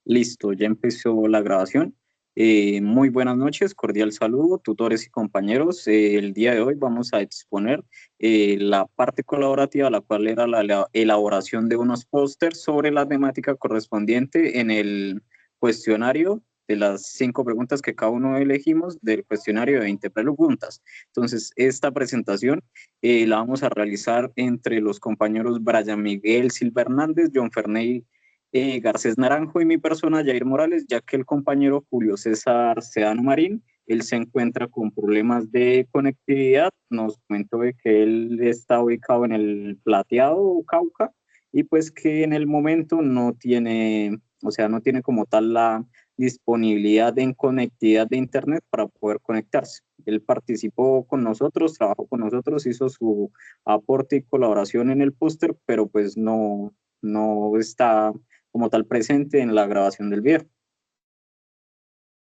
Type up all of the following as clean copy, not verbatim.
Listo, ya empezó la grabación. Muy buenas noches, cordial saludo, tutores y compañeros. El día de hoy vamos a exponer la parte colaborativa, la cual era la elaboración de unos pósters sobre la temática correspondiente en el cuestionario de las 5 preguntas que cada uno elegimos del cuestionario de 20 preguntas. Entonces, esta presentación la vamos a realizar entre los compañeros Brian Miguel Silva Hernández, John Ferney Garcés Naranjo y mi persona, Jair Morales, ya que el compañero Julio César Sedano Marín, él se encuentra con problemas de conectividad, nos comentó de que él está ubicado en el Plateado, Cauca, y pues que en el momento no tiene, o sea, no tiene como tal la disponibilidad en conectividad de internet para poder conectarse. Él participó con nosotros, trabajó con nosotros, hizo su aporte y colaboración en el póster, pero pues no está como tal presente en la grabación del video.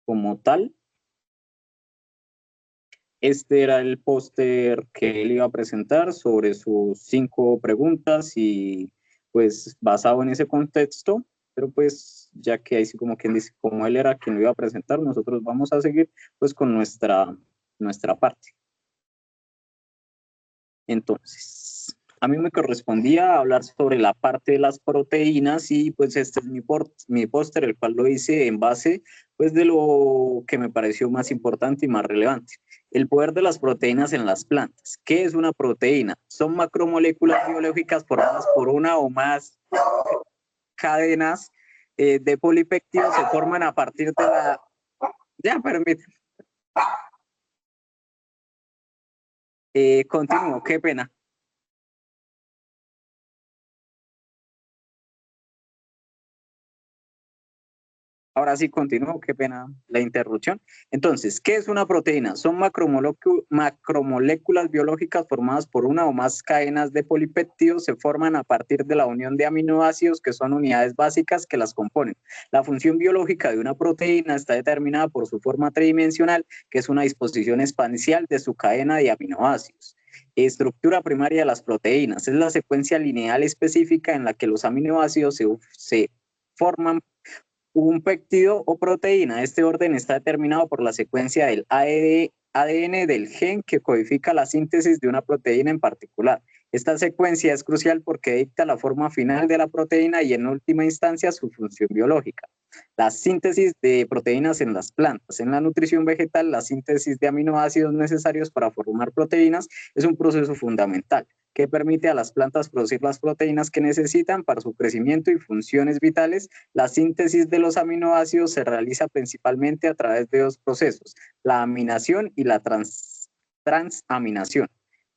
Como tal, este era el póster que él iba a presentar sobre sus 5 preguntas y pues basado en ese contexto, pero pues ya que ahí sí como quien dice, como él era quien lo iba a presentar, nosotros vamos a seguir pues con nuestra parte. Entonces, a mí me correspondía hablar sobre la parte de las proteínas y pues este es mi póster, el cual lo hice en base pues de lo que me pareció más importante y más relevante. El poder de las proteínas en las plantas. ¿Qué es una proteína? Son macromoléculas biológicas formadas por una o más cadenas de polipéptidos, se forman a partir de la... Ya, permíteme. Continúo, qué pena. Ahora sí continúo, qué pena la interrupción. Entonces, ¿qué es una proteína? Son macromoléculas biológicas formadas por una o más cadenas de polipéptidos, se forman a partir de la unión de aminoácidos que son unidades básicas que las componen. La función biológica de una proteína está determinada por su forma tridimensional, que es una disposición espacial de su cadena de aminoácidos. Estructura primaria de las proteínas es la secuencia lineal específica en la que los aminoácidos se forman un péptido o proteína. Este orden está determinado por la secuencia del ADN del gen que codifica la síntesis de una proteína en particular. Esta secuencia es crucial porque dicta la forma final de la proteína y en última instancia su función biológica. La síntesis de proteínas en las plantas. En la nutrición vegetal, la síntesis de aminoácidos necesarios para formar proteínas es un proceso fundamental que permite a las plantas producir las proteínas que necesitan para su crecimiento y funciones vitales. La síntesis de los aminoácidos se realiza principalmente a través de 2 procesos, la aminación y la transaminación.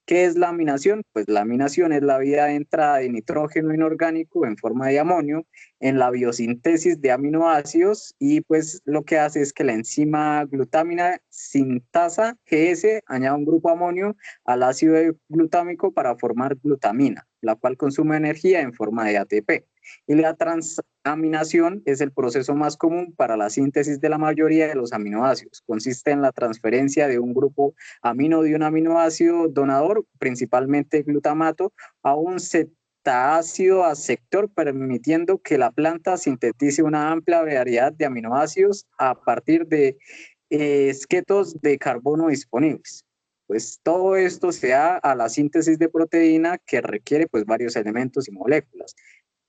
¿Qué es la aminación? Pues la aminación es la vía de entrada de nitrógeno inorgánico en forma de amonio en la biosintesis de aminoácidos y pues lo que hace es que la enzima glutamina sintasa GS añade un grupo amonio al ácido glutámico para formar glutamina, la cual consume energía en forma de ATP. Y la transaminación es el proceso más común para la síntesis de la mayoría de los aminoácidos. Consiste en la transferencia de un grupo amino de un aminoácido donador, principalmente glutamato, a un cetácido aceptor, permitiendo que la planta sintetice una amplia variedad de aminoácidos a partir de esquetos de carbono disponibles. Pues todo esto se da a la síntesis de proteína que requiere pues varios elementos y moléculas.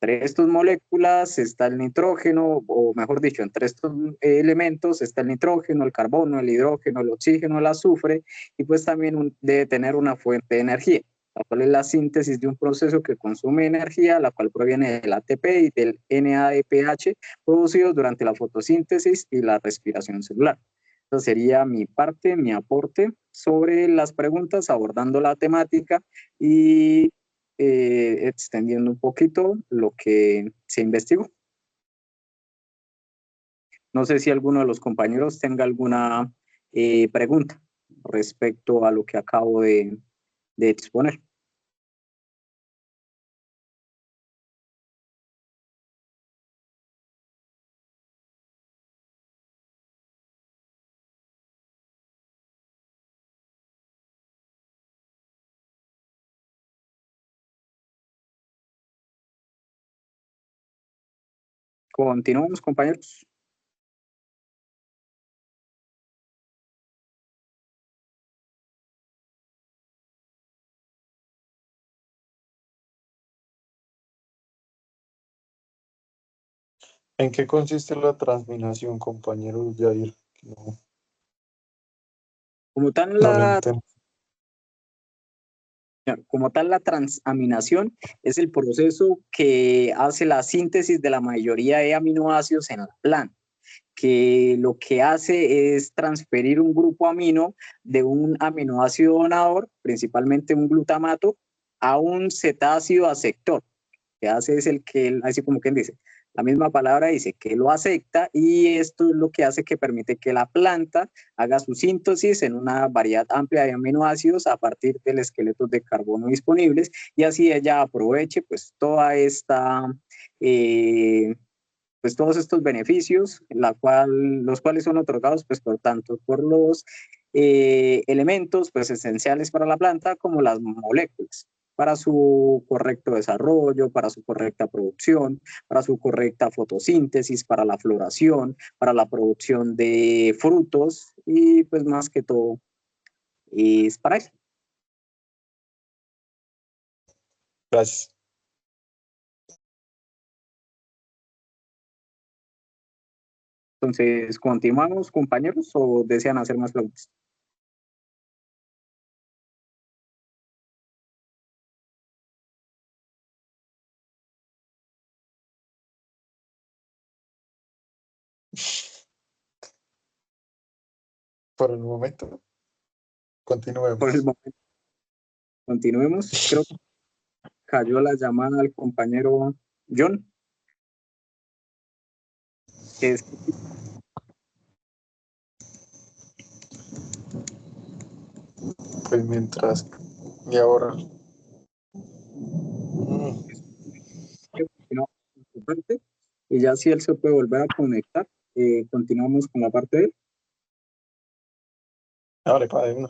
Entre estas moléculas está el nitrógeno, o mejor dicho, entre estos elementos está el nitrógeno, el carbono, el hidrógeno, el oxígeno, el azufre, y pues también debe tener una fuente de energía, la cual es la síntesis de un proceso que consume energía, la cual proviene del ATP y del NADPH producidos durante la fotosíntesis y la respiración celular. Esa sería mi parte, mi aporte sobre las preguntas, abordando la temática y extendiendo un poquito lo que se investigó. No sé si alguno de los compañeros tenga alguna pregunta respecto a lo que acabo de exponer. Continuamos, compañeros. ¿En qué consiste la transminación, compañero Jair? No, Como tal, no lo entiendo. la transaminación es el proceso que hace la síntesis de la mayoría de aminoácidos en la planta, que lo que hace es transferir un grupo amino de un aminoácido donador, principalmente un glutamato, a un cetácido aceptor. Que hace es el que, así como quien dice, la misma palabra dice que lo acepta, y esto es lo que hace que permite que la planta haga su síntesis en una variedad amplia de aminoácidos a partir del esqueleto de carbono disponibles, y así ella aproveche pues toda esta pues todos estos beneficios, los cuales son otorgados pues por tanto por los elementos pues esenciales para la planta, como las moléculas, para su correcto desarrollo, para su correcta producción, para su correcta fotosíntesis, para la floración, para la producción de frutos, y pues más que todo es para eso. Gracias. Entonces, ¿continuamos, compañeros, o desean hacer más preguntas? Por el momento, Por el continuemos. momento, continuemos. Creo que cayó la llamada al compañero John, que es Pues mientras, y ahora, que continuamos con su parte, y ya si él se puede volver a conectar, continuamos con la parte de él. vale, padre, uno.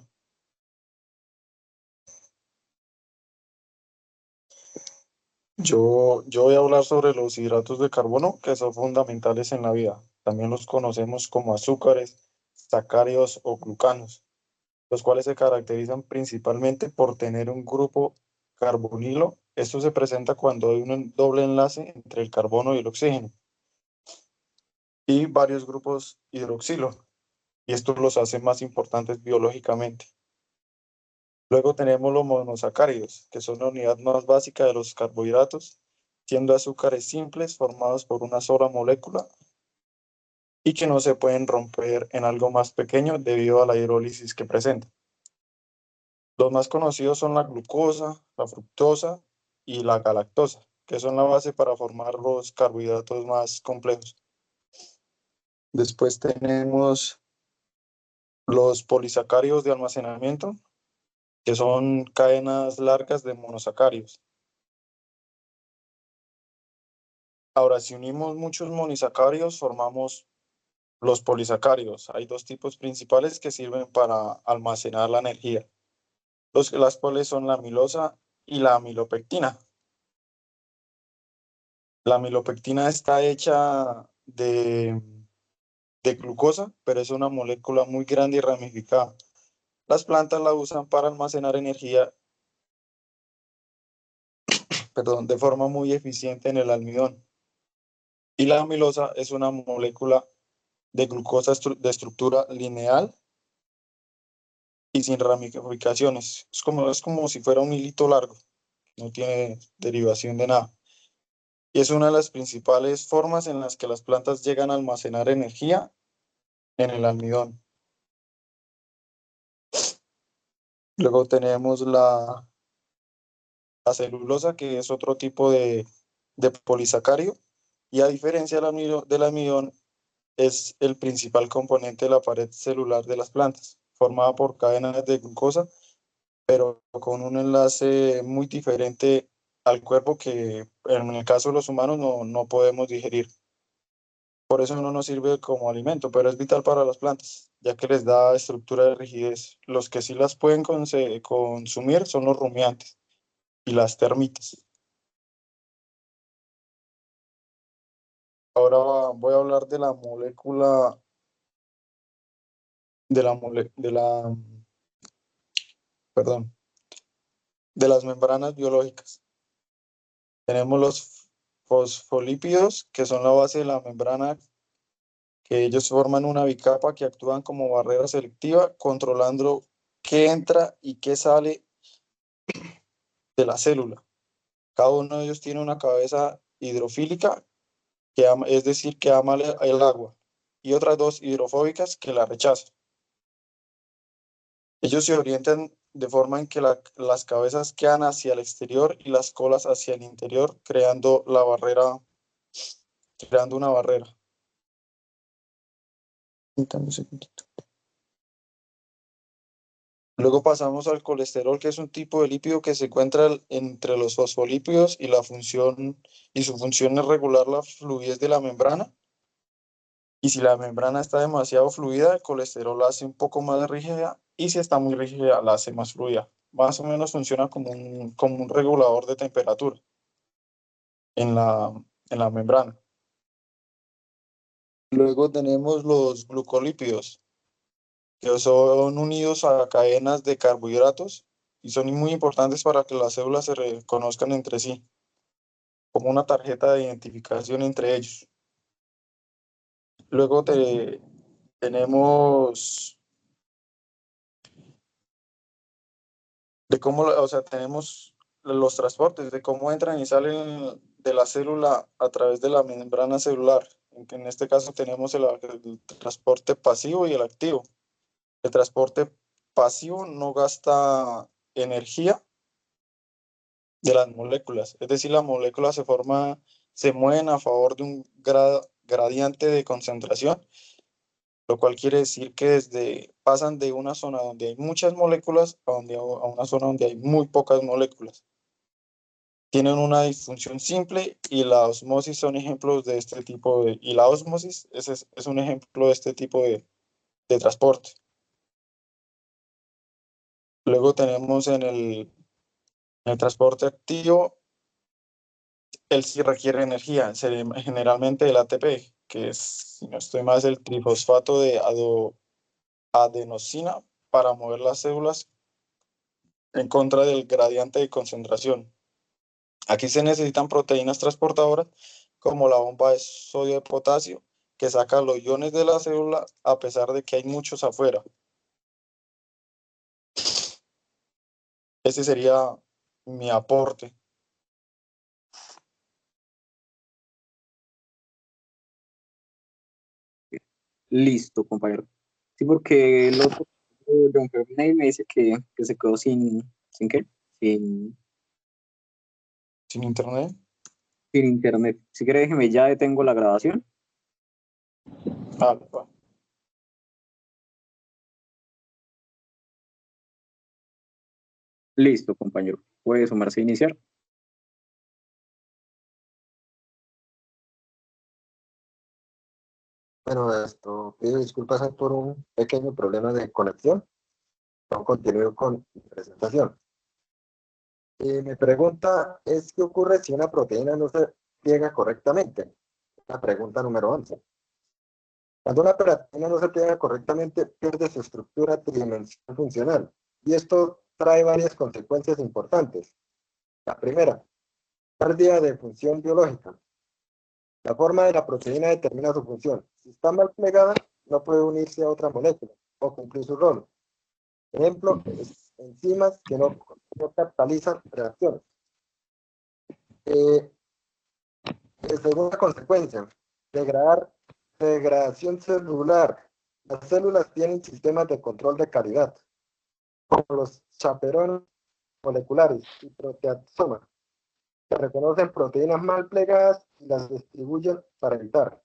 Yo voy a hablar sobre los hidratos de carbono, que son fundamentales en la vida. También los conocemos como azúcares, sacáridos o glucanos, los cuales se caracterizan principalmente por tener un grupo carbonilo. Esto se presenta cuando hay un doble enlace entre el carbono y el oxígeno, y varios grupos hidroxilo, y esto los hace más importantes biológicamente. Luego tenemos los monosacáridos, que son la unidad más básica de los carbohidratos, siendo azúcares simples formados por una sola molécula y que no se pueden romper en algo más pequeño debido a la hidrólisis que presentan. Los más conocidos son la glucosa, la fructosa y la galactosa, que son la base para formar los carbohidratos más complejos. Después tenemos los polisacáridos de almacenamiento, que son cadenas largas de monosacáridos. Ahora, si unimos muchos monosacáridos, formamos los polisacáridos. Hay dos tipos principales que sirven para almacenar la energía, las cuales son la amilosa y la amilopectina. La amilopectina está hecha de glucosa, pero es una molécula muy grande y ramificada. Las plantas la usan para almacenar energía, perdón, de forma muy eficiente en el almidón. Y la amilosa es una molécula de glucosa de estructura lineal y sin ramificaciones. Es como si fuera un hilito largo, no tiene derivación de nada. Y es una de las principales formas en las que las plantas llegan a almacenar energía en el almidón. Luego tenemos la celulosa, que es otro tipo de polisacárido, y a diferencia del almidón, es el principal componente de la pared celular de las plantas, formada por cadenas de glucosa, pero con un enlace muy diferente al cuerpo que en el caso de los humanos no podemos digerir. Por eso no nos sirve como alimento, pero es vital para las plantas, ya que les da estructura de rigidez. Los que sí las pueden consumir son los rumiantes y las termitas. voy a hablar de la molécula, perdón, de las membranas biológicas. Tenemos los fosfolípidos, que son la base de la membrana, que ellos forman una bicapa que actúan como barrera selectiva, controlando qué entra y qué sale de la célula. Cada uno de ellos tiene una cabeza hidrofílica, es decir, que ama el agua, y otras dos hidrofóbicas que la rechazan. Ellos se orientan de forma en que las cabezas quedan hacia el exterior y las colas hacia el interior, creando una barrera. Dame un segundito. Luego pasamos al colesterol, que es un tipo de lípido que se encuentra entre los fosfolípidos y su función es regular la fluidez de la membrana. Y si la membrana está demasiado fluida, el colesterol la hace un poco más rígida, y si está muy rígida, la hace más fluida. Más o menos funciona como un regulador de temperatura en la membrana. Luego tenemos los glucolípidos, que son unidos a cadenas de carbohidratos y son muy importantes para que las células se reconozcan entre sí, como una tarjeta de identificación entre ellos. Luego tenemos tenemos los transportes, de cómo entran y salen de la célula a través de la membrana celular. En este caso tenemos el transporte pasivo y el activo. El transporte pasivo no gasta energía de las moléculas, es decir, las moléculas se mueven a favor de un gradiente de concentración, lo cual quiere decir que pasan de una zona donde hay muchas moléculas a una zona donde hay muy pocas moléculas. Tienen una disfunción simple, y la osmosis son ejemplos de este tipo y la osmosis es un ejemplo de este tipo de transporte. Luego tenemos en el transporte activo, él sí requiere energía, generalmente el ATP, que es, si no estoy mal, el trifosfato de adenosina, para mover las células en contra del gradiente de concentración. Aquí se necesitan proteínas transportadoras, como la bomba de sodio de potasio, que saca los iones de la célula a pesar de que hay muchos afuera. Ese sería mi aporte. Listo, compañero. Sí, porque el otro, John Ferney, me dice que se quedó ¿sin qué? Sin internet. Sin internet. Si quiere, déjeme, ya detengo la grabación. Ah, va. Listo, compañero. Puede sumarse a iniciar. Bueno, pido disculpas por un pequeño problema de conexión. No continúo con mi presentación. Mi pregunta es: ¿qué ocurre si una proteína no se pliega correctamente? La pregunta número 11. Cuando una proteína no se pliega correctamente, pierde su estructura tridimensional funcional. Y esto trae varias consecuencias importantes. La primera, pérdida de función biológica. La forma de la proteína determina su función. Si está mal plegada, no puede unirse a otra molécula o cumplir su rol. Ejemplo, enzimas que no catalizan reacciones. Segunda consecuencia, degradación celular. Las células tienen sistemas de control de calidad, como los chaperones moleculares y proteasomas, que reconocen proteínas mal plegadas y las distribuyen para evitar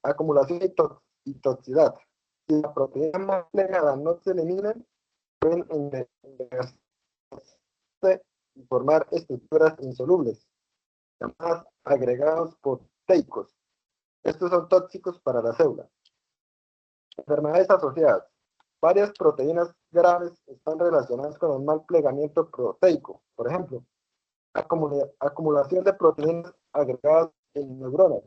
acumulación y toxicidad. Si la proteína mal plegada no se elimina, pueden envenenar y formar estructuras insolubles, llamadas agregados proteicos. Estos son tóxicos para la célula. Enfermedades asociadas. Varias proteínas graves están relacionadas con el mal plegamiento proteico. Por ejemplo, Acumulación de proteínas agregadas en neuronas,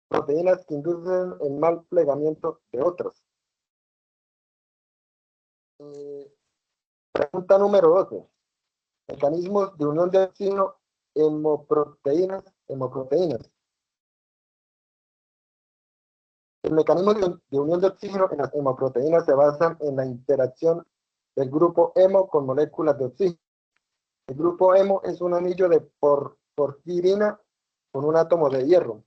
proteínas que inducen el mal plegamiento de otras. Pregunta número 12. Mecanismos de unión de oxígeno hemoproteínas. El mecanismo de unión de oxígeno en las hemoproteínas se basa en la interacción del grupo hemo con moléculas de oxígeno. El grupo hemo es un anillo de porfirina con un átomo de hierro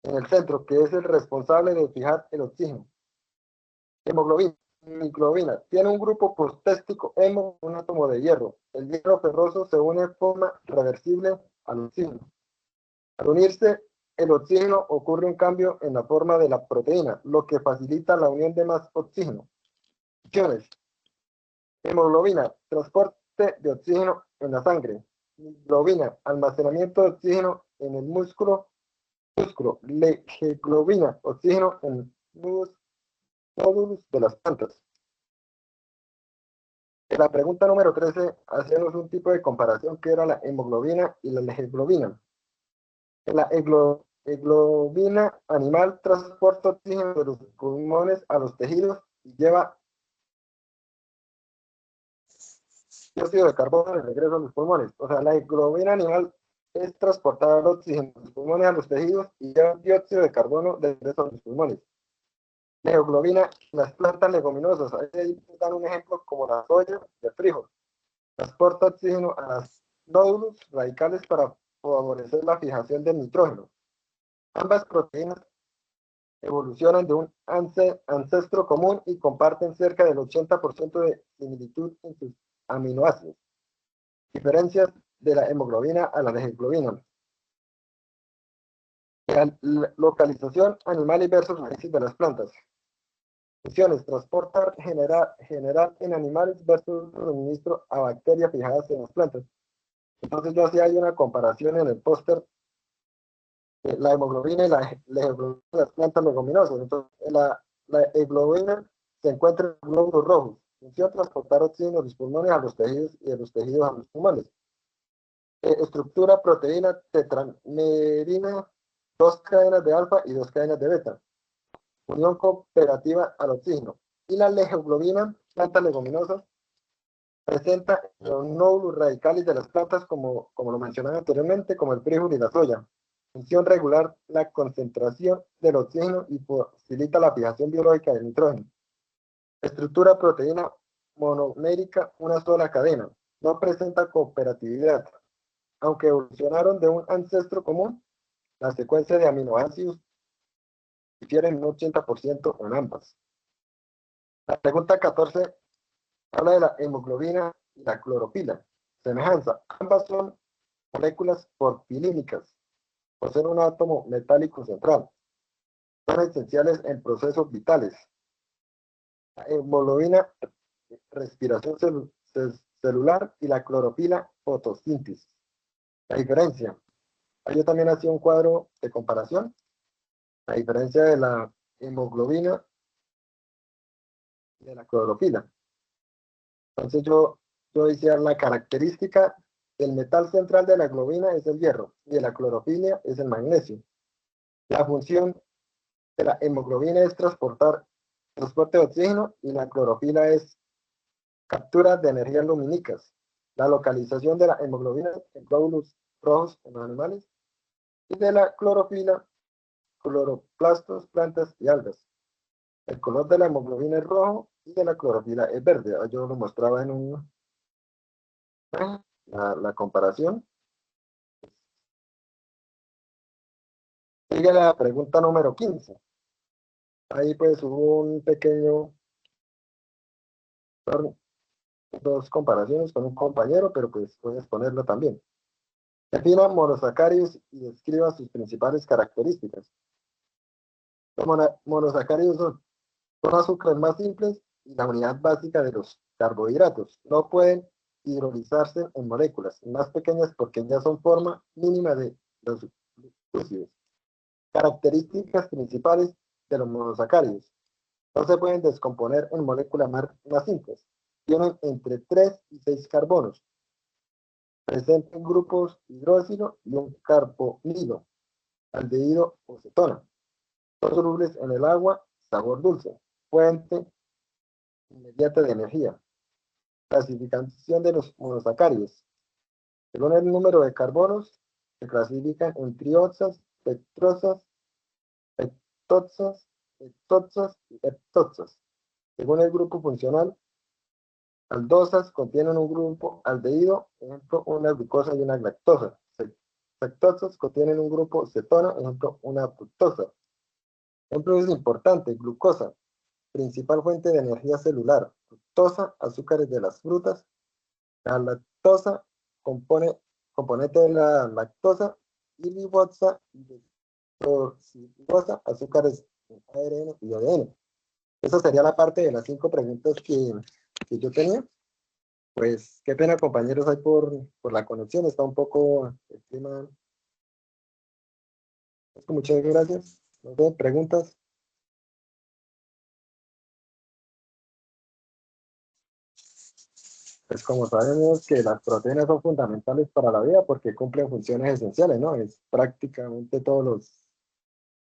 en el centro, que es el responsable de fijar el oxígeno. Hemoglobina tiene un grupo prostéstico hemo con un átomo de hierro. El hierro ferroso se une de forma reversible al oxígeno. Al unirse el oxígeno ocurre un cambio en la forma de la proteína, lo que facilita la unión de más oxígeno. Funciones. Hemoglobina, transporte de oxígeno en la sangre. Globina, almacenamiento de oxígeno en el músculo. Lehemoglobina, oxígeno en los nódulos de las plantas. En la pregunta número 13, hacemos un tipo de comparación que era la hemoglobina y la lehemoglobina. La hemoglobina animal transporta oxígeno de los pulmones a los tejidos y lleva dióxido de carbono de regreso a los pulmones. O sea, la hemoglobina animal es transportar el oxígeno de los pulmones a los tejidos y lleva dióxido de carbono de regreso a los pulmones. La hemoglobina, las plantas leguminosas, ahí dan un ejemplo como la soya y el frijol. Transporta oxígeno a los nódulos radicales para favorecer la fijación del nitrógeno. Ambas proteínas evolucionan de un ancestro común y comparten cerca del 80% de similitud en sus aminoácidos. Diferencias de la hemoglobina a la lehemoglobina. La localización animal y versus raíces de las plantas. Funciones: transportar general en animales versus suministro a bacterias fijadas en las plantas. Entonces yo hacía ahí una comparación en el póster de la hemoglobina y la lehemoglobina de las plantas leguminosas. Entonces la hemoglobina se encuentra en los glóbulos rojos. Función: transportar oxígeno de los pulmones a los tejidos y de los tejidos a los pulmones. Estructura: proteína tetramerina, 2 cadenas de alfa y 2 cadenas de beta. Unión cooperativa al oxígeno. Y la lehemoglobina, plantas leguminosas, presenta los nódulos radicales de las plantas, como lo mencionaba anteriormente, como el frijol y la soya. Función: regular la concentración del oxígeno y facilita la fijación biológica del nitrógeno. Estructura: proteína monomérica, una sola cadena. No presenta cooperatividad. Aunque evolucionaron de un ancestro común, la secuencia de aminoácidos difieren un 80% en ambas. La pregunta 14 habla de la hemoglobina y la clorofila. Semejanza: ambas son moléculas porfilínicas, poseen un átomo metálico central. Son esenciales en procesos vitales. La hemoglobina, respiración celular, y la clorofila, fotosíntesis. La diferencia: yo también hacía un cuadro de comparación. La diferencia de la hemoglobina y de la clorofila. Entonces yo decía, la característica del metal central de la globina es el hierro y de la clorofila es el magnesio. La función de la hemoglobina es transporte de oxígeno y la clorofila es captura de energías lumínicas. La localización de la hemoglobina en glóbulos rojos en los animales y de la clorofila, cloroplastos, plantas y algas. El color de la hemoglobina es rojo y de la clorofila es verde. Yo lo mostraba en la comparación. Sigue la pregunta número 15. Ahí pues hubo un pequeño, dos comparaciones con un compañero, pero pues puedes ponerlo también. Defina monosacáridos y describa sus principales características. Los monosacáridos son azúcares más simples y la unidad básica de los carbohidratos. No pueden hidrolizarse en moléculas más pequeñas porque ya son forma mínima de los glúcidos. Características principales de los monosacáridos: no se pueden descomponer en moléculas más simples. Tienen entre 3 y 6 carbonos. Presentan grupos hidróxilo y un carbonilo, aldehído o cetona. Son solubles en el agua, sabor dulce. Fuente inmediata de energía. Clasificación de los monosacáridos. Según el número de carbonos, se clasifican en triosas, tetrosas, heptoxas y heptoxas. Según el grupo funcional, aldosas contienen un grupo aldehído, ejemplo, una glucosa y una lactosa. Cetoxas contienen un grupo cetona, ejemplo, una fructosa. Ejemplo es importante, glucosa, principal fuente de energía celular. Fructosa, azúcares de las frutas. La lactosa, componente de la lactosa, y ribosa y desoxirribosa, azúcares de ARN y ADN. Esa sería la parte de las 5 preguntas que yo tenía. Pues qué pena, compañeros, hay por la conexión, está un poco el clima. Muchas gracias. No sé, preguntas. Pues como sabemos que las proteínas son fundamentales para la vida porque cumplen funciones esenciales, ¿no? Es prácticamente todos los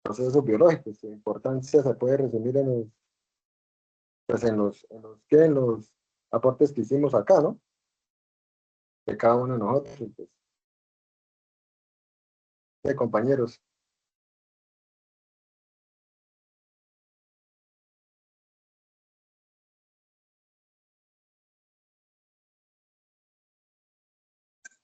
procesos biológicos. Su importancia se puede resumir en los, pues en los aportes que hicimos acá, ¿no? De cada uno de nosotros, pues, de compañeros.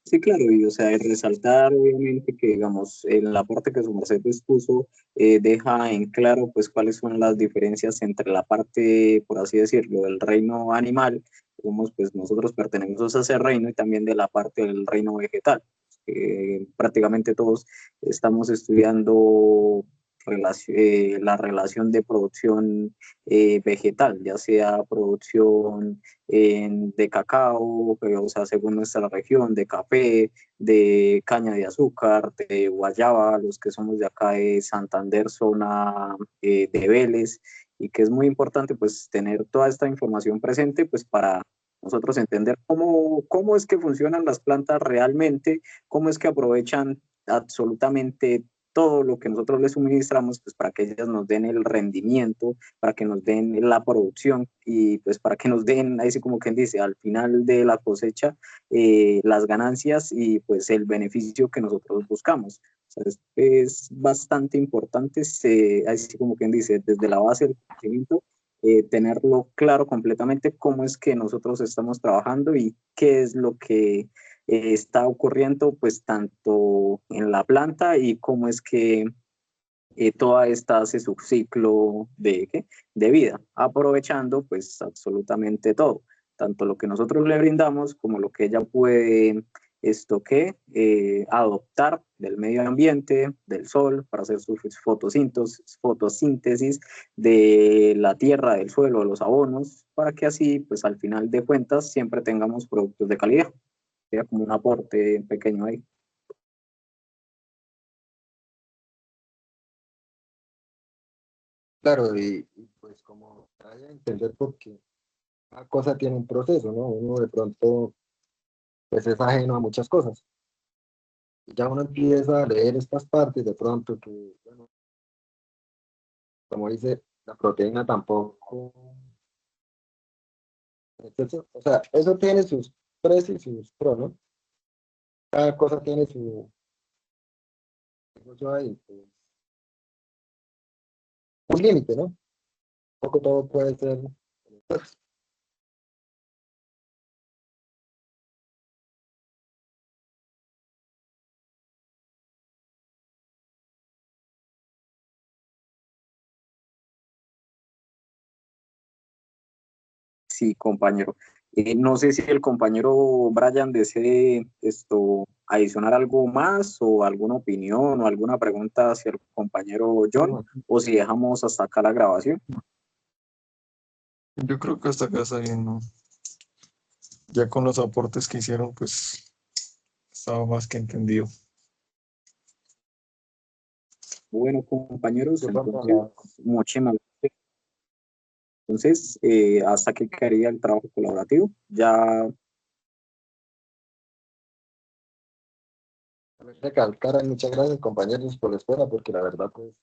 Sí, claro, y o sea, es resaltar obviamente que, digamos, en la parte que su merced expuso, deja en claro pues cuáles son las diferencias entre la parte, por así decirlo, del reino animal, como pues nosotros pertenecemos a ese reino, y también de la parte del reino vegetal. Prácticamente todos estamos estudiando la relación de producción vegetal, ya sea producción de cacao, o sea, según nuestra región, de café, de caña de azúcar, de guayaba, los que somos de acá de Santander, zona de Vélez, y que es muy importante pues tener toda esta información presente pues para nosotros entender cómo es que funcionan las plantas realmente, cómo es que aprovechan absolutamente todo lo que nosotros les suministramos pues para que ellas nos den el rendimiento, para que nos den la producción y pues para que nos den, ahí sí como quien dice, al final de la cosecha, las ganancias y pues el beneficio que nosotros buscamos. O sea, es bastante importante, ahí sí como quien dice, desde la base del conocimiento, tenerlo claro completamente cómo es que nosotros estamos trabajando y qué es lo que está ocurriendo pues tanto en la planta y cómo es que toda esta hace su ciclo de vida, aprovechando pues absolutamente todo, tanto lo que nosotros le brindamos como lo que ella puede adoptar del medio ambiente, del sol, para hacer su fotosíntesis de la tierra, del suelo, de los abonos, para que así pues al final de cuentas siempre tengamos productos de calidad. Sea como un aporte pequeño ahí. Claro, pues como hay que entender porque cada cosa tiene un proceso, ¿no? Uno de pronto pues es ajeno a muchas cosas. Y ya uno empieza a leer estas partes de pronto que, bueno, como dice, la proteína tampoco. Entonces, o sea, eso tiene sus pros y sus pros, ¿no? Cada cosa tiene ahí, pues, un límite, ¿no? Poco todo puede ser. Sí, compañero. No sé si el compañero Brian desee adicionar algo más o alguna opinión o alguna pregunta hacia el compañero John, No, o si dejamos hasta acá la grabación. Yo creo que hasta acá está bien, ¿no? Ya con los aportes que hicieron, pues estaba más que entendido. Bueno, compañeros, disculpa por entonces, la muchísimas gracias. Entonces, hasta aquí quedaría el trabajo colaborativo. Ya recalcar, muchas gracias compañeros por la espera, porque la verdad pues